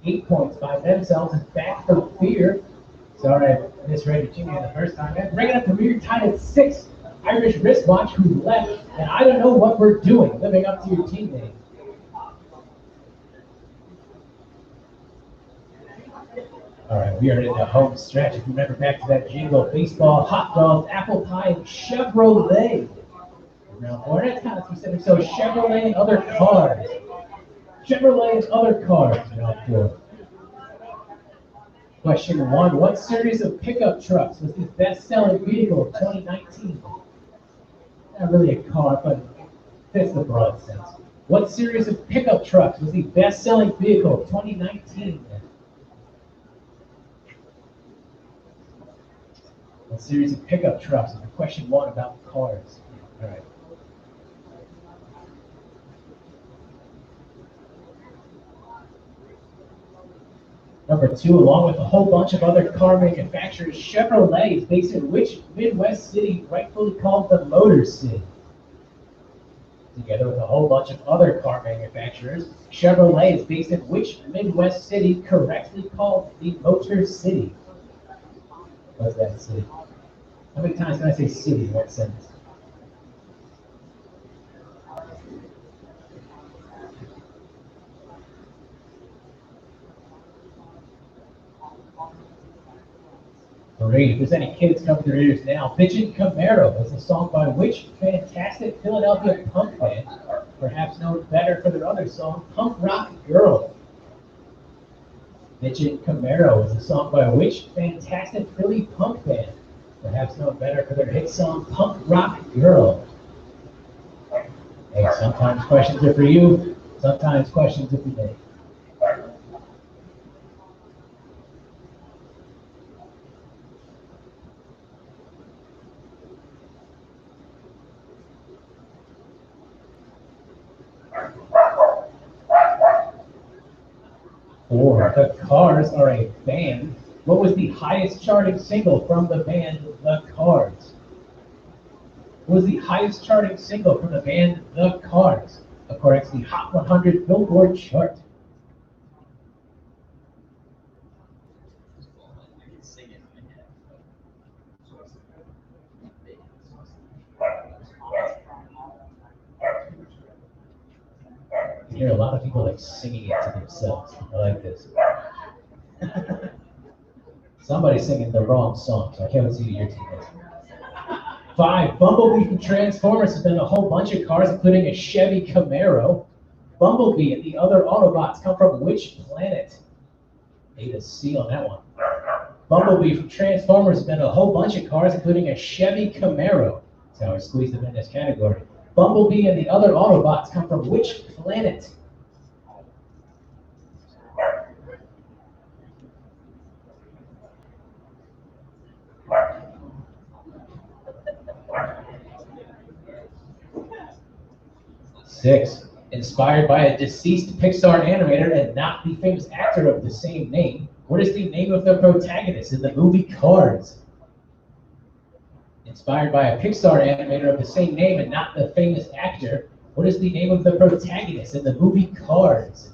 8 points by themselves. And Back for Fear. Sorry, I misread your teammate the first time. And bringing up the rear, tied at 6. Irish Wristwatch, who left. And I don't know what we're doing, living up to your teammate. All right, we are in the home stretch. If you remember back to that jingle, baseball, hot dogs, apple pie, and Chevrolet. Round four, that's kind of specific. So Chevrolet and other cars. Chevrolet and other cars. Round four. Question one, what series of pickup trucks was the best-selling vehicle of 2019? Not really a car, but fits the broad sense. What series of pickup trucks was the best-selling vehicle of 2019? What series of pickup trucks? And question one about cars. All right. Number two, along with a whole bunch of other car manufacturers, Chevrolet is based in which Midwest city rightfully called the Motor City? Together with a whole bunch of other car manufacturers, Chevrolet is based in which Midwest city correctly called the Motor City? What's that city? How many times can I say city in one sentence? Great. If there's any kids coming to their ears now, Bitchin' Camaro is a song by which fantastic Philadelphia punk band, perhaps known better for their other song, Punk Rock Girl. Bitchin' Camaro is a song by which fantastic Philly punk band, perhaps known better for their hit song, Punk Rock Girl. Hey, sometimes questions are for you, sometimes questions are for me. Four, the Cars are a band. What was the highest charting single from the band The Cars? What was the highest charting single from the band The Cars, according to the Hot 100 Billboard chart? You hear a lot of people like singing it to themselves. I like this. Somebody's singing the wrong song, so I can't see who your team is. Five, Bumblebee from Transformers has been a whole bunch of cars, including a Chevy Camaro. Bumblebee and the other Autobots come from which planet? A to C on that one. Bumblebee from Transformers has been a whole bunch of cars, including a Chevy Camaro. That's how I squeezed them in this category. Bumblebee and the other Autobots come from which planet? Six, inspired by a deceased Pixar animator and not the famous actor of the same name, what is the name of the protagonist in the movie Cars? Inspired by a Pixar animator of the same name and not the famous actor, what is the name of the protagonist in the movie Cars?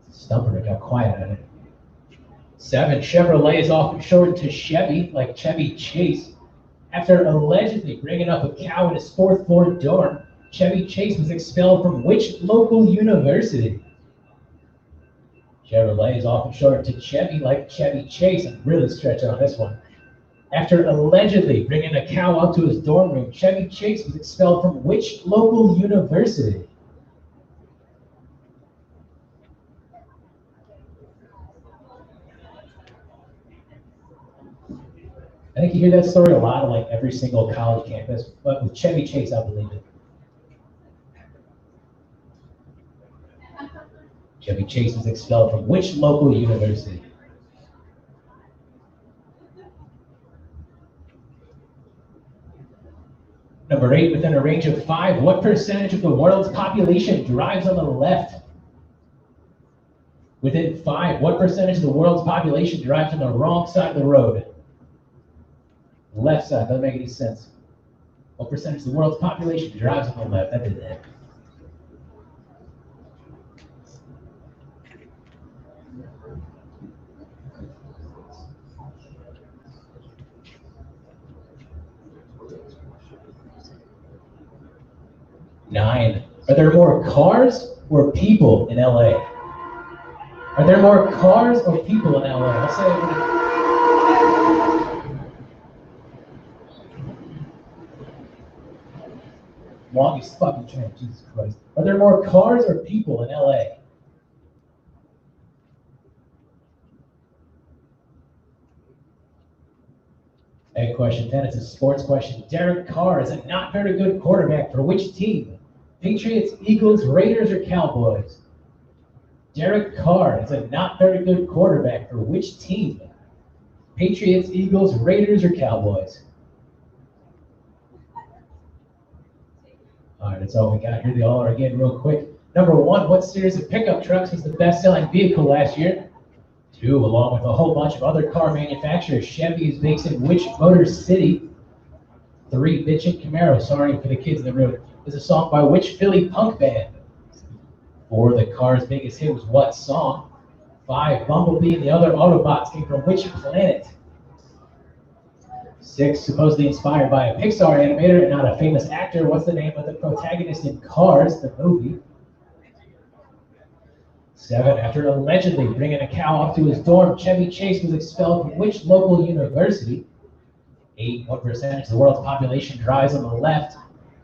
Stumper got quiet on it. Seven, Chevrolet is often shortened to Chevy, like Chevy Chase. After allegedly bringing up a cow in his fourth floor dorm, Chevy Chase was expelled from which local university? Chevrolet is often shortened to Chevy, like Chevy Chase. I'm really stretching on this one. After allegedly bringing a cow up to his dorm room, Chevy Chase was expelled from which local university? I think you hear that story a lot on like every single college campus, but with Chevy Chase, I believe it. Chevy Chase was expelled from which local university? Number eight, within a range of five, what percentage of the world's population drives on the left? Within five, what percentage of the world's population drives on the wrong side of the road? Left side, doesn't make any sense. What percentage of the world's population drives on the left? That did that. 9. Are there more cars or people in LA? Are there more cars or people in LA? I'll say it with longest fucking train, Jesus Christ. Are there more cars or people in LA? And question 10, it's a sports question. Derek Carr is a not very good quarterback for which team? Patriots, Eagles, Raiders, or Cowboys? Derek Carr is a not very good quarterback for which team? Patriots, Eagles, Raiders, or Cowboys? All right, that's all we got here. They all are again real quick. Number 1, what series of pickup trucks was the best-selling vehicle last year? 2, along with a whole bunch of other car manufacturers, Chevy is based in which motor city? 3, Bitch and Camaro, sorry for the kids in the room, is a song by which Philly punk band? 4, the car's biggest hit was what song? 5, Bumblebee and the other Autobots came from which planet? 6, supposedly inspired by a Pixar animator and not a famous actor, what's the name of the protagonist in Cars, the movie? 7, after allegedly bringing a cow off to his dorm, Chevy Chase was expelled from which local university? 8, what percentage of the world's population drives on the left?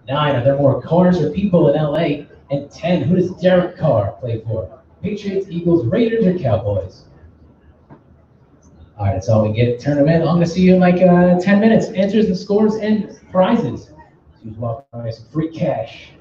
9, are there more cars or people in LA? And 10, who does Derek Carr play for? Patriots, Eagles, Raiders, or Cowboys? All right, that's all we get. Turn them in. I'm going to see you in like 10 minutes. Answers and scores and prizes. Use welcome some free cash.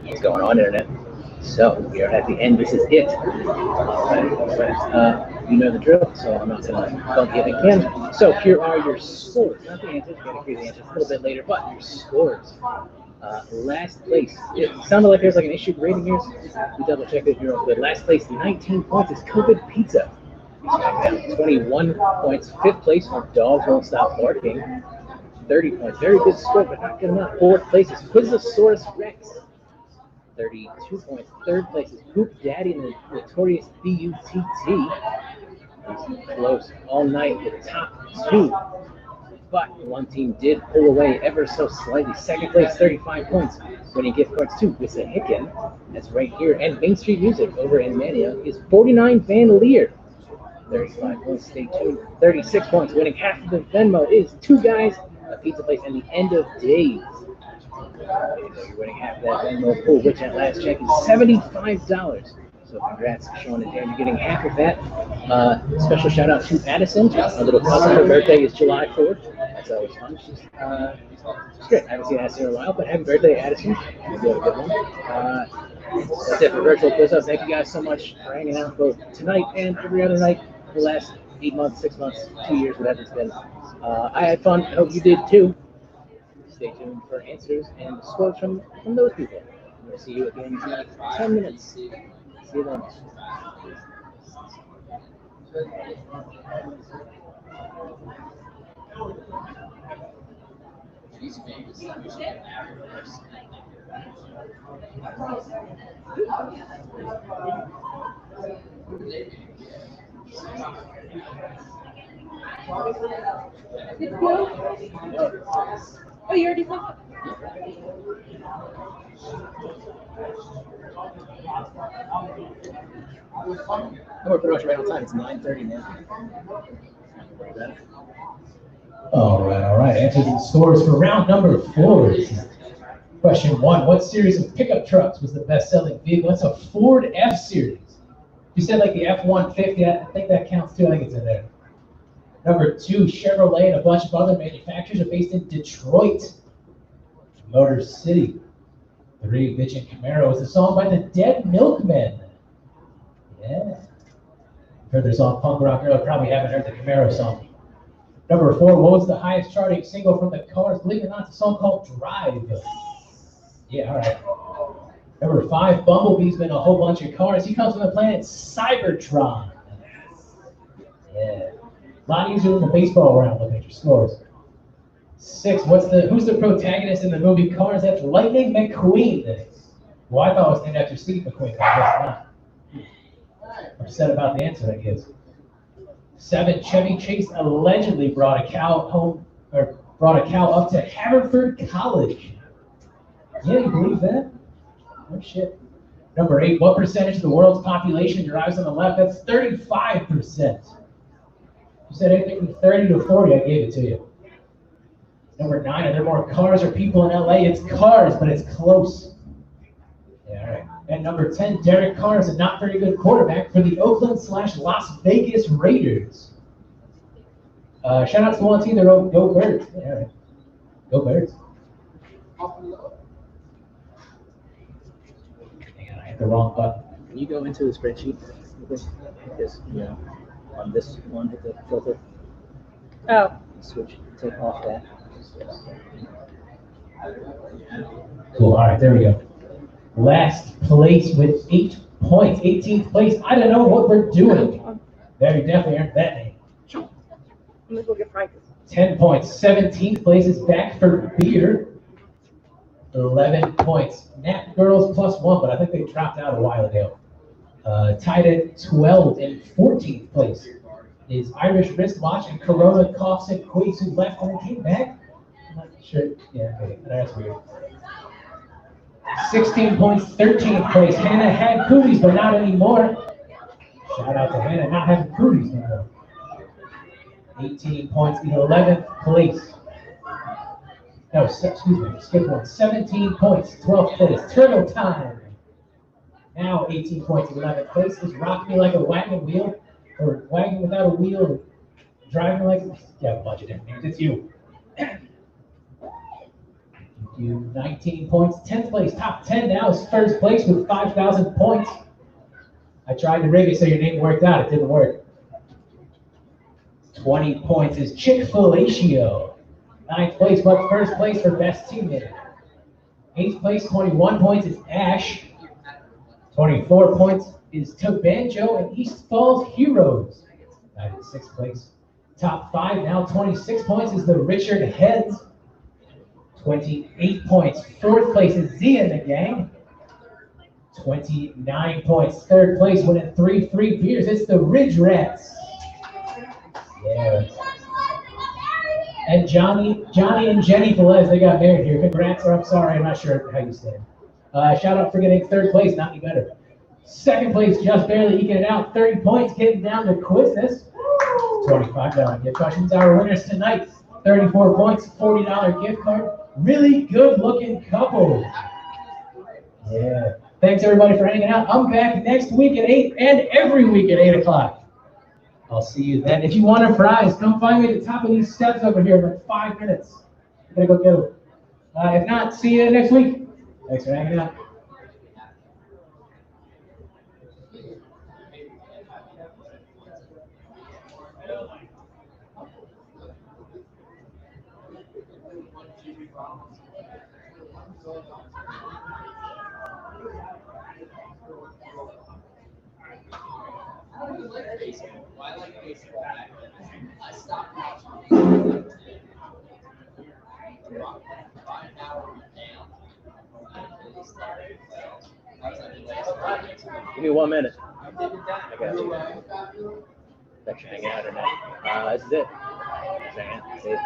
What's going on, internet? So we are at the end. This is it. You know the drill, so I'm not going to bug you again. So here are your scores. Not the answers. We're going to hear the answers a little bit later, but your scores. Last place. It sounded like there's like an issue rating here. We double check it. You're all good. Last place, 19 points is COVID Pizza. 21 points. Fifth place, our dogs won't stop barking. 30 points. Very good score, but not good enough. Fourth place is Quizzosaurus Rex. 32 points. Third place is Poop Daddy and the notorious B-U-T-T. Close all night, the top two. But one team did pull away ever so slightly. Second place, 35 points. Winning gift cards to Wissahickon. That's right here. And Main Street Music over in Mania is 49 Van Leer. 35 points, stay tuned. 36 points. Winning half of the Venmo is Two Guys, a pizza place, and the End of Days. You're winning half of that Venmo pool, which at last check is $75. So congrats, Sean and Dan. You're getting half of that. Special shout out to Addison, our little cousin. Her birthday is July 4th. That's always fun. She's great. I haven't seen Addison in a while, but happy birthday, Addison. Hope you have a good one. That's it for Virtual Quizzo. Thank you guys so much for hanging out both tonight and every other night for the last 8 months, 6 months, 2 years, whatever it's been. I had fun. I hope you did too. Stay tuned for answers and scores from those people. We'll see you again in 10 minutes. See you then. Oh, you already said that? We're pretty much right on time. It's 9:30 now. All right. Answers and scores for round number 4. Question 1. What series of pickup trucks was the best-selling vehicle? That's a Ford F-Series. You said like the F-150. I think that counts too. I think it's in there. Number 2. Chevrolet and a bunch of other manufacturers are based in Detroit. Motor City. 3. Bitch and Camaro is a song by the Dead Milkmen. Yeah. Heard their song Punk Rock Girl. Probably haven't heard the Camaro song. Number 4, what was the highest charting single from the Cars? Believe it or not, it's a song called Drive. Yeah, all right. Number 5, Bumblebee's been a whole bunch of cars. He comes from the planet Cybertron. Yeah. A lot easier than the baseball round. Look at your scores. 6, who's the protagonist in the movie Cars? That's Lightning McQueen. Well, I thought it was named after Steve McQueen, but I guess not. Upset about the answer, I guess. 7, Chevy Chase allegedly brought a cow up to Haverford College. Yeah, you believe that? Oh shit. Number 8, what percentage of the world's population derives on the left? That's 35%. You said anything from 30 to 40, I gave it to you. Number 9, are there more cars or people in LA? It's cars, but it's close. Yeah, all right. And number 10, Derek Carr is a not very good quarterback for the Oakland/Las Vegas Raiders. Shout out to the one team that wrote Go Birds. Yeah, all right. Go Birds. Hang on, I hit the wrong button. Can you go into the spreadsheet? Because, on this one, hit the filter. Oh. Switch, take off that. Cool, all right, there we go. Last place with 8 points. 18th place. I don't know what we're doing. Very definitely aren't that name. I'm gonna go get prizes. 10 points. 17th place is Back for Beer. 11 points. Nat Girls +1, but I think they dropped out a while ago. Tied at 12 in 14th place is Irish Wristwatch and Corona Coughs and Quakes, who left and came back. I'm not sure. Yeah, okay, that's weird. 16 points, 13th place. Hannah had cooties, but not anymore. Shout out to Hannah not having cooties anymore. 18 points in 11th place. No, excuse me, skip one. 17 points, 12th place. Turtle Time. Now 18 points in 11th place is Rock Me Like a Wagon Wheel, or Wagon Without a Wheel, or Driving Like a... Yeah, a bunch of different names. It's you. You 19 points. 10th place, top 10 now is first place with 5,000 points. I tried to rig it so your name worked out. It didn't work. 20 points is Chick-fil-Atio. 9th place, but first place for best teammate. 8th place, 21 points is Ash. 24 points is Tabanjo and East Falls Heroes. That is 6th place. Top 5 now, 26 points is the Richard Heads. 28 points. 4th place is Zia and the Gang. 29 points. 3rd place winning 3 free beers. It's the Ridge Rats. Yeah. And Johnny and Jenny Velez, they got married here. Congrats, or I'm sorry, I'm not sure how you stand. Shout out for getting 3rd place, not any better. 2nd place, just barely eking it out. 30 points, getting down to Quizness. $25 gift questions. Our winners tonight, 34 points, $40 gift card. Really good looking couple. Yeah. Thanks everybody for hanging out. I'm back next week at 8 and every week at 8 o'clock. I'll see you then. If you want a prize, come find me at the top of these steps over here in like 5 minutes. I'm gonna go get them. If not, see you next week. Thanks for hanging out. Give me 1 minute. I got you. Thanks for hanging out or not. This is it. Thanks for hanging out. See you.